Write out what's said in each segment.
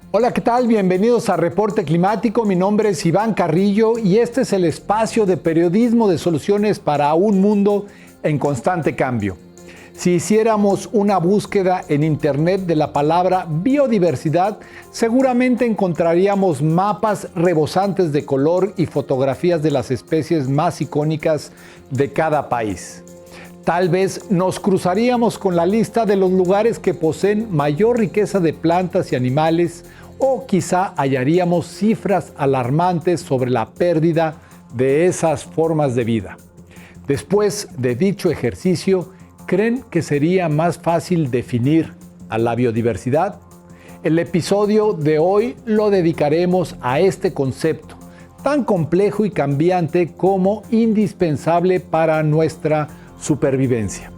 Hola, ¿qué tal? Bienvenidos a Reporte Climático. Mi nombre es Iván Carrillo y este es el espacio de periodismo de soluciones para un mundo en constante cambio. Si hiciéramos una búsqueda en internet de la palabra biodiversidad, seguramente encontraríamos mapas rebosantes de color y fotografías de las especies más icónicas de cada país. Tal vez nos cruzaríamos con la lista de los lugares que poseen mayor riqueza de plantas y animales, o quizá hallaríamos cifras alarmantes sobre la pérdida de esas formas de vida. Después de dicho ejercicio, ¿creen que sería más fácil definir a la biodiversidad? El episodio de hoy lo dedicaremos a este concepto, tan complejo y cambiante como indispensable para nuestra supervivencia.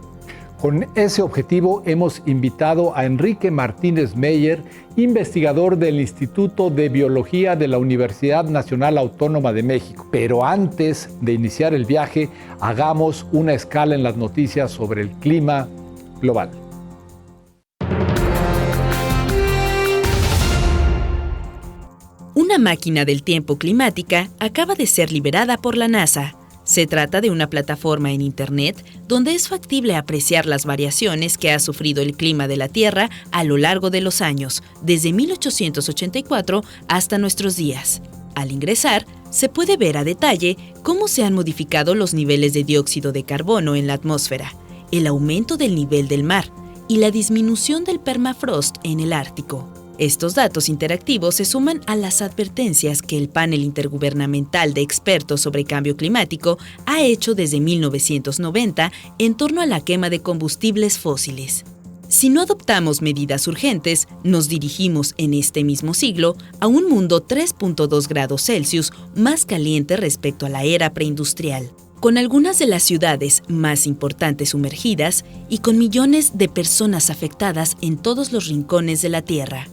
Con ese objetivo hemos invitado a Enrique Martínez Meyer, investigador del Instituto de Biología de la Universidad Nacional Autónoma de México. Pero antes de iniciar el viaje, hagamos una escala en las noticias sobre el clima global. Una máquina del tiempo climática acaba de ser liberada por la NASA. Se trata de una plataforma en Internet donde es factible apreciar las variaciones que ha sufrido el clima de la Tierra a lo largo de los años, desde 1884 hasta nuestros días. Al ingresar, se puede ver a detalle cómo se han modificado los niveles de dióxido de carbono en la atmósfera, el aumento del nivel del mar y la disminución del permafrost en el Ártico. Estos datos interactivos se suman a las advertencias que el Panel Intergubernamental de Expertos sobre Cambio Climático ha hecho desde 1990 en torno a la quema de combustibles fósiles. Si no adoptamos medidas urgentes, nos dirigimos en este mismo siglo a un mundo 3.2 grados Celsius más caliente respecto a la era preindustrial, con algunas de las ciudades más importantes sumergidas y con millones de personas afectadas en todos los rincones de la Tierra.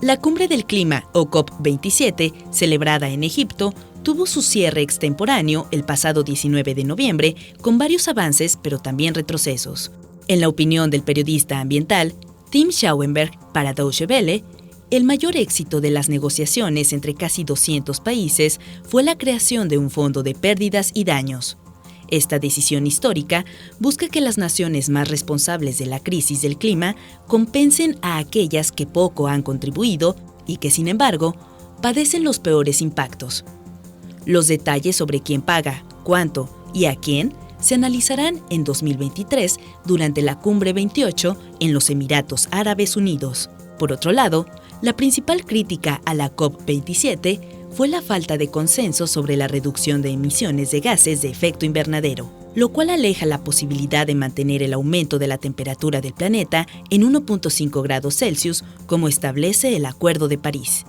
La Cumbre del Clima, o COP27, celebrada en Egipto, tuvo su cierre extemporáneo el pasado 19 de noviembre, con varios avances pero también retrocesos. En la opinión del periodista ambiental Tim Schauenberg para Deutsche Welle, el mayor éxito de las negociaciones entre casi 200 países fue la creación de un fondo de pérdidas y daños. Esta decisión histórica busca que las naciones más responsables de la crisis del clima compensen a aquellas que poco han contribuido y que, sin embargo, padecen los peores impactos. Los detalles sobre quién paga, cuánto y a quién se analizarán en 2023 durante la Cumbre 28 en los Emiratos Árabes Unidos. Por otro lado, la principal crítica a la COP27 fue la falta de consenso sobre la reducción de emisiones de gases de efecto invernadero, lo cual aleja la posibilidad de mantener el aumento de la temperatura del planeta en 1.5 grados Celsius, como establece el Acuerdo de París.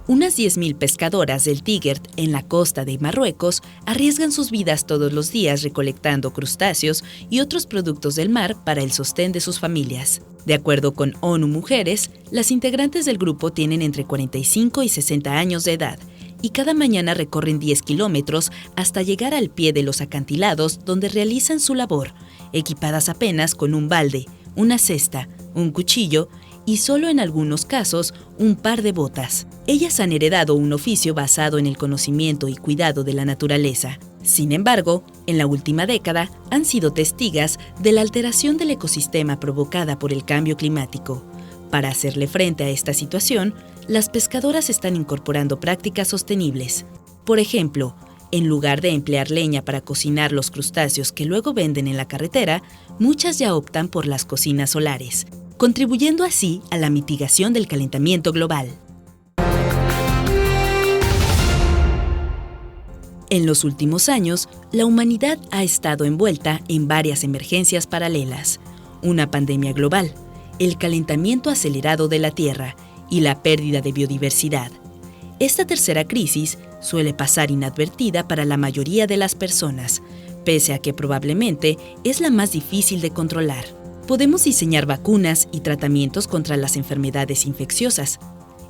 Unas 10.000 pescadoras del Tigert en la costa de Marruecos arriesgan sus vidas todos los días recolectando crustáceos y otros productos del mar para el sostén de sus familias. De acuerdo con ONU Mujeres, las integrantes del grupo tienen entre 45 y 60 años de edad y cada mañana recorren 10 kilómetros hasta llegar al pie de los acantilados donde realizan su labor, equipadas apenas con un balde, una cesta, un cuchillo y solo en algunos casos un par de botas. Ellas han heredado un oficio basado en el conocimiento y cuidado de la naturaleza. Sin embargo, en la última década han sido testigas de la alteración del ecosistema provocada por el cambio climático. Para hacerle frente a esta situación, las pescadoras están incorporando prácticas sostenibles. Por ejemplo, en lugar de emplear leña para cocinar los crustáceos que luego venden en la carretera, muchas ya optan por las cocinas solares, contribuyendo así a la mitigación del calentamiento global. En los últimos años, la humanidad ha estado envuelta en varias emergencias paralelas: una pandemia global, el calentamiento acelerado de la Tierra y la pérdida de biodiversidad. Esta tercera crisis suele pasar inadvertida para la mayoría de las personas, pese a que probablemente es la más difícil de controlar. Podemos diseñar vacunas y tratamientos contra las enfermedades infecciosas.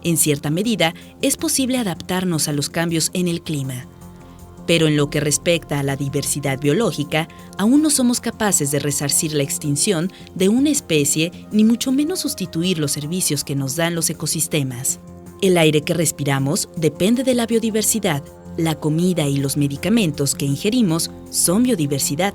En cierta medida, es posible adaptarnos a los cambios en el clima. Pero en lo que respecta a la diversidad biológica, aún no somos capaces de resarcir la extinción de una especie ni mucho menos sustituir los servicios que nos dan los ecosistemas. El aire que respiramos depende de la biodiversidad, la comida y los medicamentos que ingerimos son biodiversidad,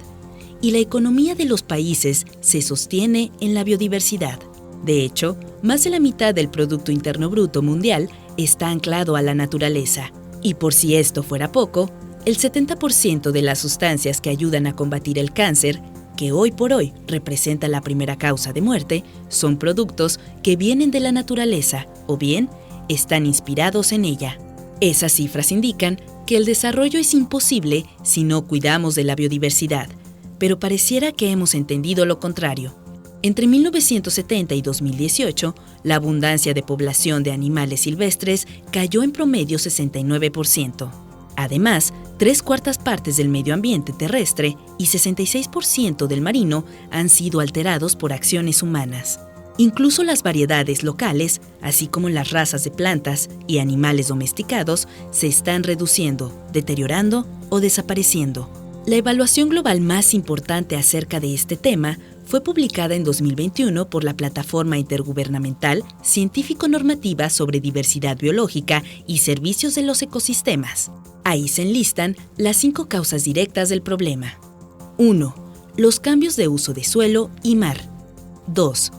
y la economía de los países se sostiene en la biodiversidad. De hecho, más de la mitad del Producto Interno Bruto mundial está anclado a la naturaleza. Y por si esto fuera poco, el 70% de las sustancias que ayudan a combatir el cáncer, que hoy por hoy representa la primera causa de muerte, son productos que vienen de la naturaleza o bien están inspirados en ella. Esas cifras indican que el desarrollo es imposible si no cuidamos de la biodiversidad, pero pareciera que hemos entendido lo contrario. Entre 1970 y 2018, la abundancia de población de animales silvestres cayó en promedio 69%. Además, 3/4 partes del medio ambiente terrestre y 66% del marino han sido alterados por acciones humanas. Incluso las variedades locales, así como las razas de plantas y animales domesticados, se están reduciendo, deteriorando o desapareciendo. La evaluación global más importante acerca de este tema fue publicada en 2021 por la Plataforma Intergubernamental Científico-Normativa sobre Diversidad Biológica y Servicios de los Ecosistemas. Ahí se enlistan las 5 causas directas del problema. 1. Los cambios de uso de suelo y mar. 2.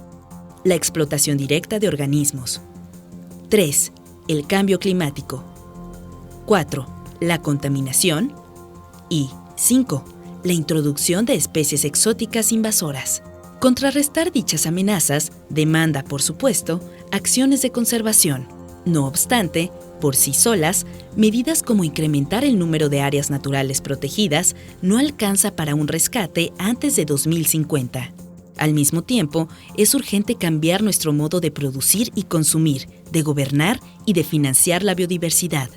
La explotación directa de organismos. 3. El cambio climático. 4. La contaminación. Y 5. La introducción de especies exóticas invasoras. Contrarrestar dichas amenazas demanda, por supuesto, acciones de conservación. No obstante, por sí solas, medidas como incrementar el número de áreas naturales protegidas no alcanza para un rescate antes de 2050. Al mismo tiempo, es urgente cambiar nuestro modo de producir y consumir, de gobernar y de financiar la biodiversidad.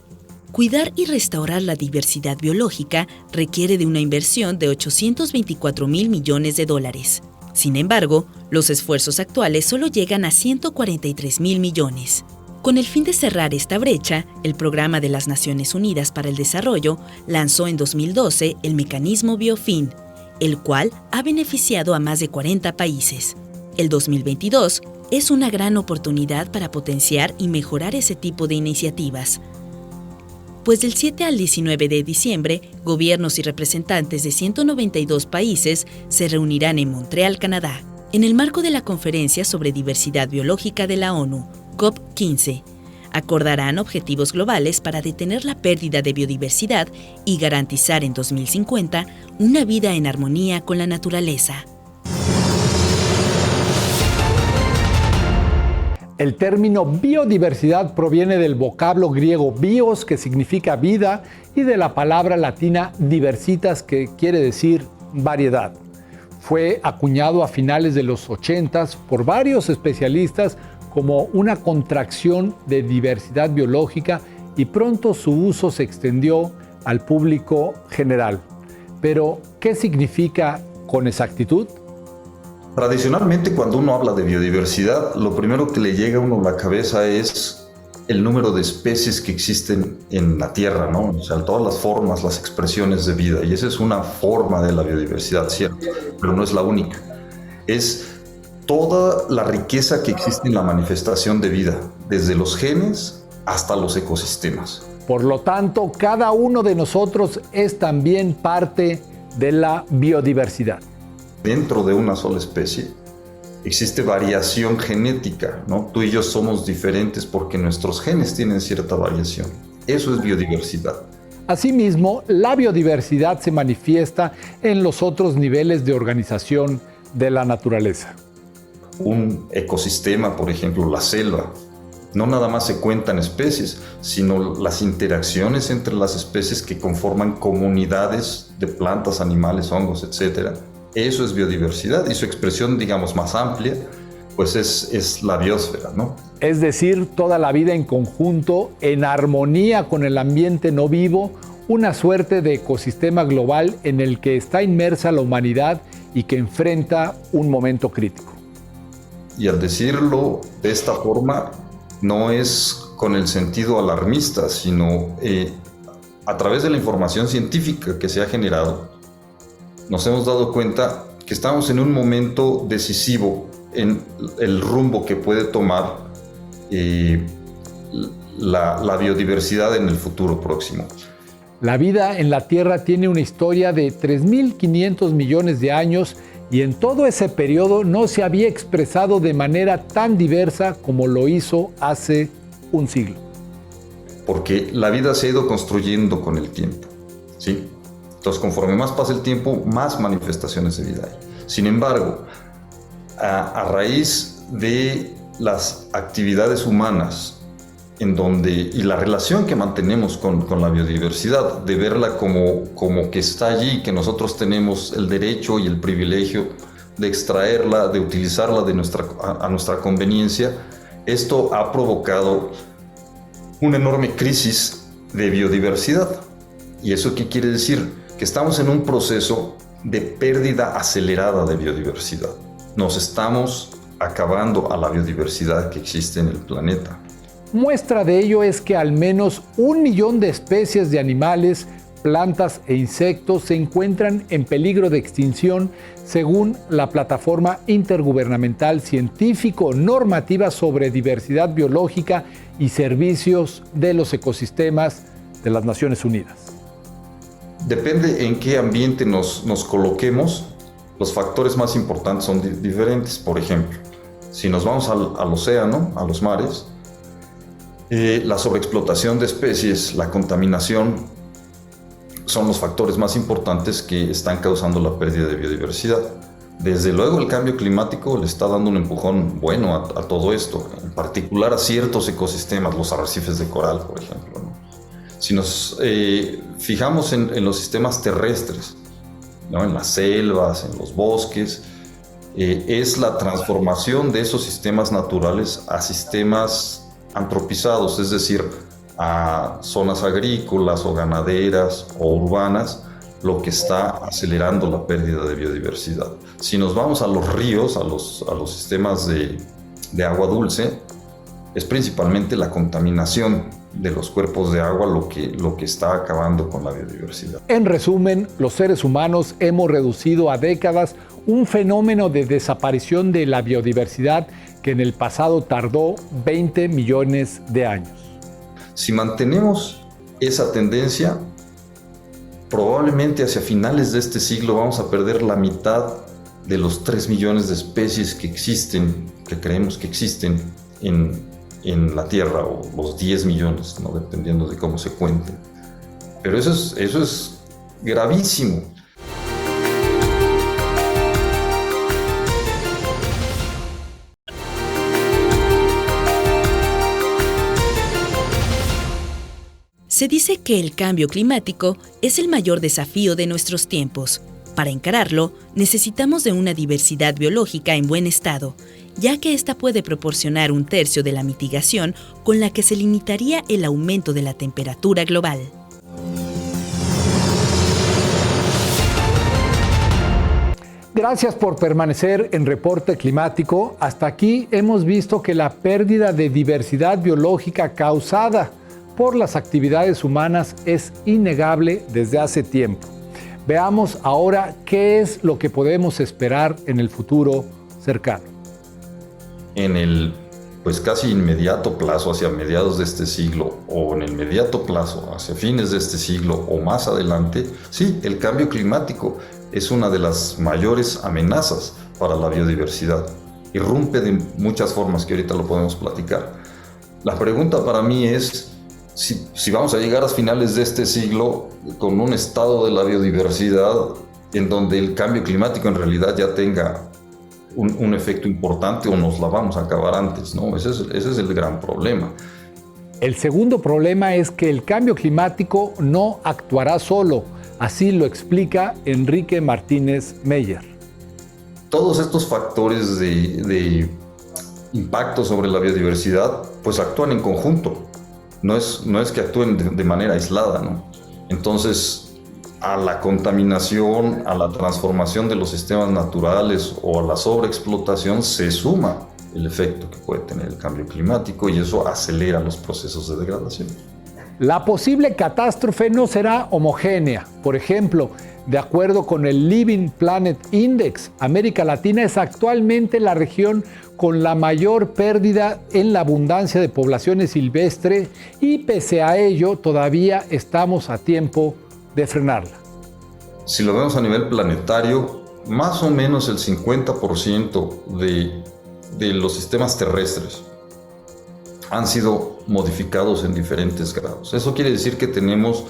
Cuidar y restaurar la diversidad biológica requiere de una inversión de $824,000 millones. Sin embargo, los esfuerzos actuales solo llegan a $143,000 millones. Con el fin de cerrar esta brecha, el Programa de las Naciones Unidas para el Desarrollo lanzó en 2012 el mecanismo BioFin, el cual ha beneficiado a más de 40 países. El 2022 es una gran oportunidad para potenciar y mejorar ese tipo de iniciativas. Pues del 7 al 19 de diciembre, gobiernos y representantes de 192 países se reunirán en Montreal, Canadá, en el marco de la Conferencia sobre Diversidad Biológica de la ONU, COP15. Acordarán objetivos globales para detener la pérdida de biodiversidad y garantizar en 2050 una vida en armonía con la naturaleza. El término biodiversidad proviene del vocablo griego bios, que significa vida, y de la palabra latina diversitas, que quiere decir variedad. Fue acuñado a finales de los 80s por varios especialistas como una contracción de diversidad biológica y pronto su uso se extendió al público general. Pero, ¿qué significa con exactitud? Tradicionalmente, cuando uno habla de biodiversidad, lo primero que le llega a uno a la cabeza es el número de especies que existen en la Tierra, ¿no? O sea, todas las formas, las expresiones de vida. Y esa es una forma de la biodiversidad, ¿cierto? Pero no es la única. Es toda la riqueza que existe en la manifestación de vida, desde los genes hasta los ecosistemas. Por lo tanto, cada uno de nosotros es también parte de la biodiversidad. Dentro de una sola especie existe variación genética, ¿no? Tú y yo somos diferentes porque nuestros genes tienen cierta variación. Eso es biodiversidad. Asimismo, la biodiversidad se manifiesta en los otros niveles de organización de la naturaleza. Un ecosistema, por ejemplo, la selva, no nada más se cuentan especies, sino las interacciones entre las especies que conforman comunidades de plantas, animales, hongos, etc. Eso es biodiversidad, y su expresión, digamos, más amplia, pues es la biosfera, ¿no? Es decir, toda la vida en conjunto, en armonía con el ambiente no vivo, una suerte de ecosistema global en el que está inmersa la humanidad y que enfrenta un momento crítico. Y al decirlo de esta forma, no es con el sentido alarmista, sino a través de la información científica que se ha generado, nos hemos dado cuenta que estamos en un momento decisivo en el rumbo que puede tomar la biodiversidad en el futuro próximo. La vida en la Tierra tiene una historia de 3.500 millones de años y en todo ese periodo no se había expresado de manera tan diversa como lo hizo hace un siglo. Porque la vida se ha ido construyendo con el tiempo, ¿sí? Entonces, conforme más pasa el tiempo, más manifestaciones de vida hay. Sin embargo, a raíz de las actividades humanas, y la relación que mantenemos con la biodiversidad, de verla como que está allí, que nosotros tenemos el derecho y el privilegio de extraerla, de utilizarla a nuestra conveniencia, esto ha provocado una enorme crisis de biodiversidad. ¿Y eso qué quiere decir? Que estamos en un proceso de pérdida acelerada de biodiversidad. Nos estamos acabando a la biodiversidad que existe en el planeta. Muestra de ello es que al menos 1 millón de especies de animales, plantas e insectos se encuentran en peligro de extinción según la Plataforma Intergubernamental Científico-Normativa sobre Diversidad Biológica y Servicios de los Ecosistemas de las Naciones Unidas. Depende en qué ambiente nos coloquemos, los factores más importantes son diferentes. Por ejemplo, si nos vamos al océano, a los mares, la sobreexplotación de especies, la contaminación, son los factores más importantes que están causando la pérdida de biodiversidad. Desde luego el cambio climático le está dando un empujón bueno a todo esto, en particular a ciertos ecosistemas, los arrecifes de coral, por ejemplo, ¿no? Si nos fijamos en los sistemas terrestres, ¿no? En las selvas, en los bosques, es la transformación de esos sistemas naturales a sistemas antropizados, es decir, a zonas agrícolas o ganaderas o urbanas, lo que está acelerando la pérdida de biodiversidad. Si nos vamos a los ríos, a los sistemas de agua dulce, es principalmente la contaminación de los cuerpos de agua lo que está acabando con la biodiversidad. En resumen, los seres humanos hemos reducido a décadas un fenómeno de desaparición de la biodiversidad que en el pasado tardó 20 millones de años. Si mantenemos esa tendencia, probablemente hacia finales de este siglo vamos a perder la mitad de los 3 millones de especies que existen, que creemos que existen en la Tierra, o los 10 millones, ¿no? Dependiendo de cómo se cuenten. Pero eso es gravísimo. Se dice que el cambio climático es el mayor desafío de nuestros tiempos. Para encararlo, necesitamos de una diversidad biológica en buen estado, ya que esta puede proporcionar 1/3 de la mitigación con la que se limitaría el aumento de la temperatura global. Gracias por permanecer en Reporte Climático. Hasta aquí hemos visto que la pérdida de diversidad biológica causada por las actividades humanas es innegable desde hace tiempo. Veamos ahora qué es lo que podemos esperar en el futuro cercano. En el casi inmediato plazo, hacia mediados de este siglo, o en el inmediato plazo, hacia fines de este siglo o más adelante, sí, el cambio climático es una de las mayores amenazas para la biodiversidad. Irrumpe de muchas formas que ahorita lo podemos platicar. La pregunta para mí es si vamos a llegar a finales de este siglo con un estado de la biodiversidad en donde el cambio climático en realidad ya tenga un efecto importante, o nos la vamos a acabar antes, ¿no? Ese es el gran problema. El segundo problema es que el cambio climático no actuará solo, así lo explica Enrique Martínez Meyer. Todos estos factores de impacto sobre la biodiversidad pues actúan en conjunto, no es que actúen de manera aislada, ¿no? Entonces, a la contaminación, a la transformación de los sistemas naturales o a la sobreexplotación se suma el efecto que puede tener el cambio climático, y eso acelera los procesos de degradación. La posible catástrofe no será homogénea. Por ejemplo, de acuerdo con el Living Planet Index, América Latina es actualmente la región con la mayor pérdida en la abundancia de poblaciones silvestres y pese a ello todavía estamos a tiempo de frenarla. Si lo vemos a nivel planetario, más o menos el 50% de los sistemas terrestres han sido modificados en diferentes grados. Eso quiere decir que tenemos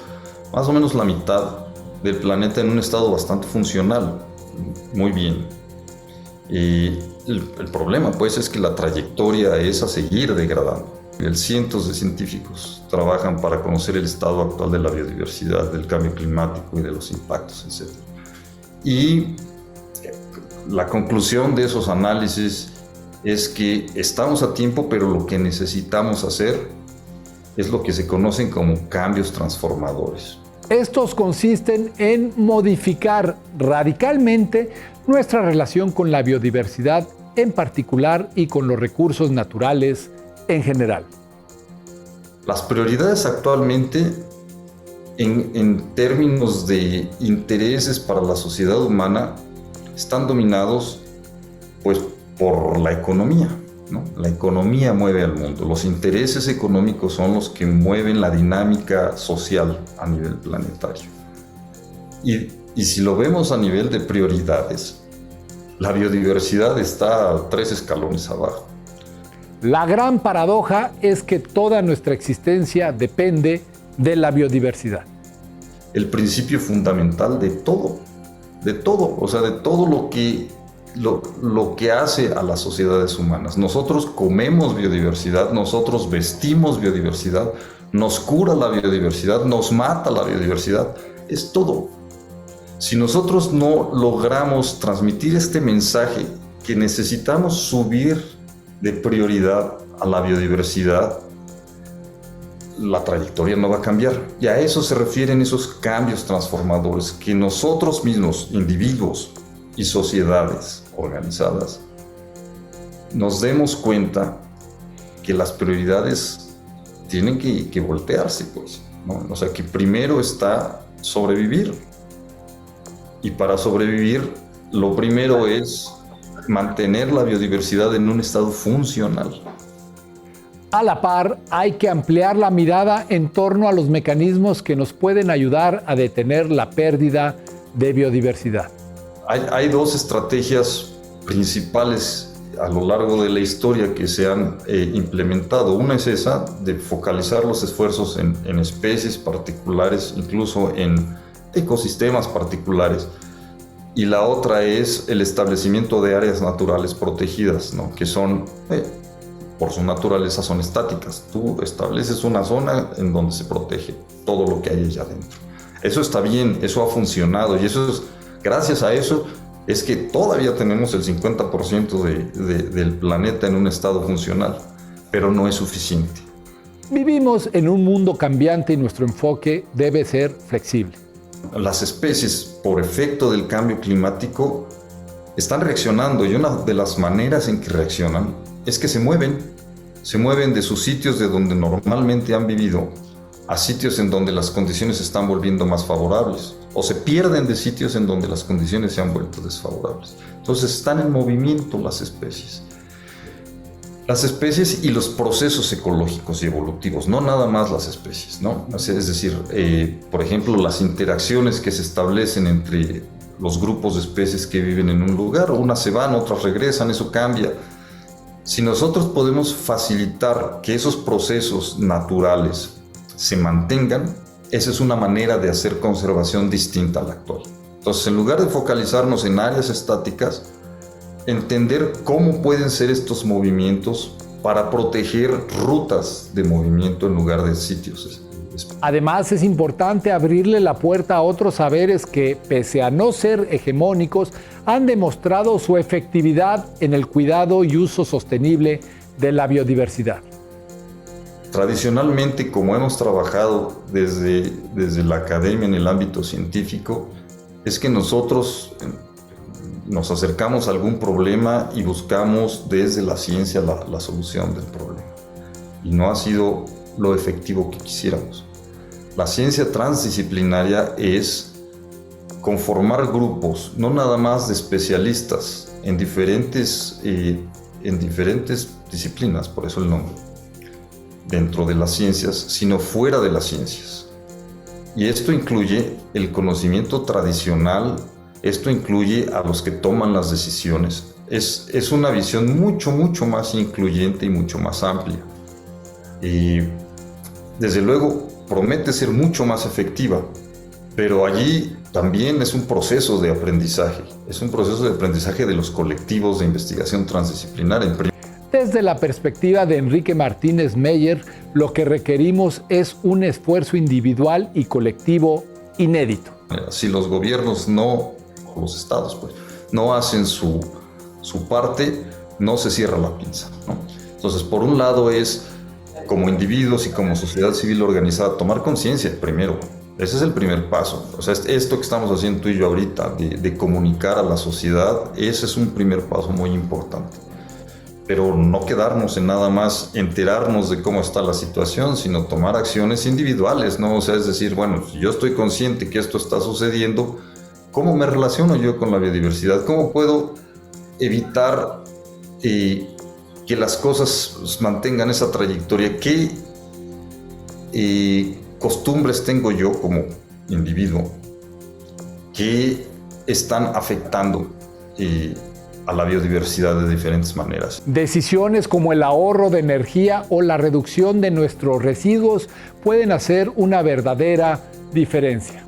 más o menos la mitad del planeta en un estado bastante funcional. Muy bien. El problema pues es que la trayectoria es a seguir degradando. Cientos de científicos trabajan para conocer el estado actual de la biodiversidad, del cambio climático y de los impactos, etc. Y la conclusión de esos análisis es que estamos a tiempo, pero lo que necesitamos hacer es lo que se conocen como cambios transformadores. Estos consisten en modificar radicalmente nuestra relación con la biodiversidad en particular y con los recursos naturales en general. Las prioridades actualmente en términos de intereses para la sociedad humana están dominados pues por la economía, ¿no? La economía mueve al mundo. Los intereses económicos son los que mueven la dinámica social a nivel planetario. Y si lo vemos a nivel de prioridades, la biodiversidad está 3 escalones abajo. La gran paradoja es que toda nuestra existencia depende de la biodiversidad. El principio fundamental de todo, o sea, de todo lo que hace a las sociedades humanas. Nosotros comemos biodiversidad, nosotros vestimos biodiversidad, nos cura la biodiversidad, nos mata la biodiversidad, es todo. Si nosotros no logramos transmitir este mensaje que necesitamos subir de prioridad a la biodiversidad, la trayectoria no va a cambiar. Y a eso se refieren esos cambios transformadores, que nosotros mismos, individuos y sociedades organizadas, nos demos cuenta que las prioridades tienen que voltearse, pues, ¿no? O sea, que primero está sobrevivir. Y para sobrevivir, lo primero es mantener la biodiversidad en un estado funcional. A la par, hay que ampliar la mirada en torno a los mecanismos que nos pueden ayudar a detener la pérdida de biodiversidad. Hay 2 estrategias principales a lo largo de la historia que se han implementado. Una es esa de focalizar los esfuerzos en especies particulares, incluso en ecosistemas particulares. Y la otra es el establecimiento de áreas naturales protegidas, ¿no? Que son, por su naturaleza, son estáticas. Tú estableces una zona en donde se protege todo lo que hay allá adentro. Eso está bien, eso ha funcionado y eso es, gracias a eso es que todavía tenemos el 50% del planeta en un estado funcional, pero no es suficiente. Vivimos en un mundo cambiante y nuestro enfoque debe ser flexible. Las especies, por efecto del cambio climático, están reaccionando y una de las maneras en que reaccionan es que se mueven de sus sitios de donde normalmente han vivido a sitios en donde las condiciones se están volviendo más favorables, o se pierden de sitios en donde las condiciones se han vuelto desfavorables. Entonces están en movimiento las especies. Las especies y los procesos ecológicos y evolutivos, no nada más las especies, ¿no? Es decir, por ejemplo, las interacciones que se establecen entre los grupos de especies que viven en un lugar, unas se van, otras regresan, eso cambia. Si nosotros podemos facilitar que esos procesos naturales se mantengan, esa es una manera de hacer conservación distinta a la actual. Entonces, en lugar de focalizarnos en áreas estáticas, entender cómo pueden ser estos movimientos para proteger rutas de movimiento en lugar de sitios. Además, es importante abrirle la puerta a otros saberes que, pese a no ser hegemónicos, han demostrado su efectividad en el cuidado y uso sostenible de la biodiversidad. Tradicionalmente, como hemos trabajado desde la academia en el ámbito científico, es que nosotros nos acercamos a algún problema y buscamos desde la ciencia la solución del problema. Y no ha sido lo efectivo que quisiéramos. La ciencia transdisciplinaria es conformar grupos, no nada más de especialistas en diferentes disciplinas, por eso el nombre, dentro de las ciencias, sino fuera de las ciencias. Y esto incluye el conocimiento tradicional, esto incluye a los que toman las decisiones. Es una visión mucho más incluyente y mucho más amplia. Y desde luego promete ser mucho más efectiva, pero allí también es un proceso de aprendizaje. Es un proceso de aprendizaje de los colectivos de investigación transdisciplinaria. Desde la perspectiva de Enrique Martínez Meyer, lo que requerimos es un esfuerzo individual y colectivo inédito. Si los gobiernos los estados no hacen su parte, no se cierra la pinza, ¿no? Entonces, por un lado es, como individuos y como sociedad civil organizada, tomar conciencia primero. Ese es el primer paso. O sea, esto que estamos haciendo tú y yo ahorita, de comunicar a la sociedad, ese es un primer paso muy importante. Pero no quedarnos en nada más enterarnos de cómo está la situación, sino tomar acciones individuales, ¿no? O sea, es decir, bueno, si yo estoy consciente que esto está sucediendo, ¿cómo me relaciono yo con la biodiversidad? ¿Cómo puedo evitar que las cosas mantengan esa trayectoria? ¿Qué costumbres tengo yo como individuo que están afectando a la biodiversidad de diferentes maneras? Decisiones como el ahorro de energía o la reducción de nuestros residuos pueden hacer una verdadera diferencia.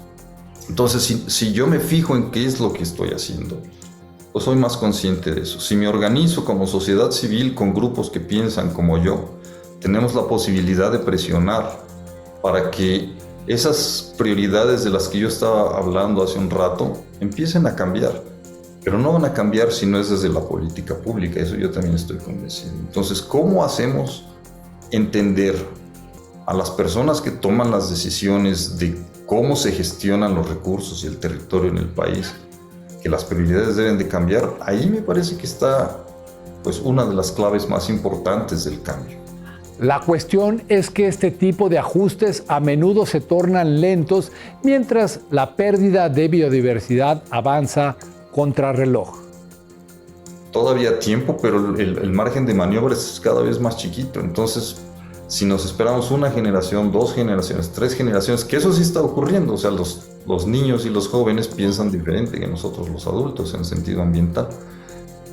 Entonces, si yo me fijo en qué es lo que estoy haciendo, pues soy más consciente de eso. Si me organizo como sociedad civil con grupos que piensan como yo, tenemos la posibilidad de presionar para que esas prioridades de las que yo estaba hablando hace un rato empiecen a cambiar. Pero no van a cambiar si no es desde la política pública, eso yo también estoy convencido. Entonces, ¿cómo hacemos entender a las personas que toman las decisiones de cómo se gestionan los recursos y el territorio en el país, que las prioridades deben de cambiar? Ahí me parece que está una de las claves más importantes del cambio. La cuestión es que este tipo de ajustes a menudo se tornan lentos mientras la pérdida de biodiversidad avanza contrarreloj. Todavía tiempo, pero el margen de maniobra es cada vez más chiquito. Entonces, si nos esperamos una generación, 2 generaciones, 3 generaciones, que eso sí está ocurriendo, o sea, los niños y los jóvenes piensan diferente que nosotros los adultos en sentido ambiental,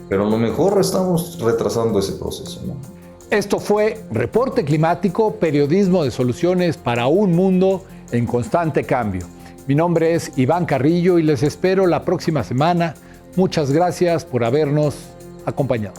pero a lo mejor estamos retrasando ese proceso, ¿no? Esto fue Reporte Climático, periodismo de soluciones para un mundo en constante cambio. Mi nombre es Iván Carrillo y les espero la próxima semana. Muchas gracias por habernos acompañado.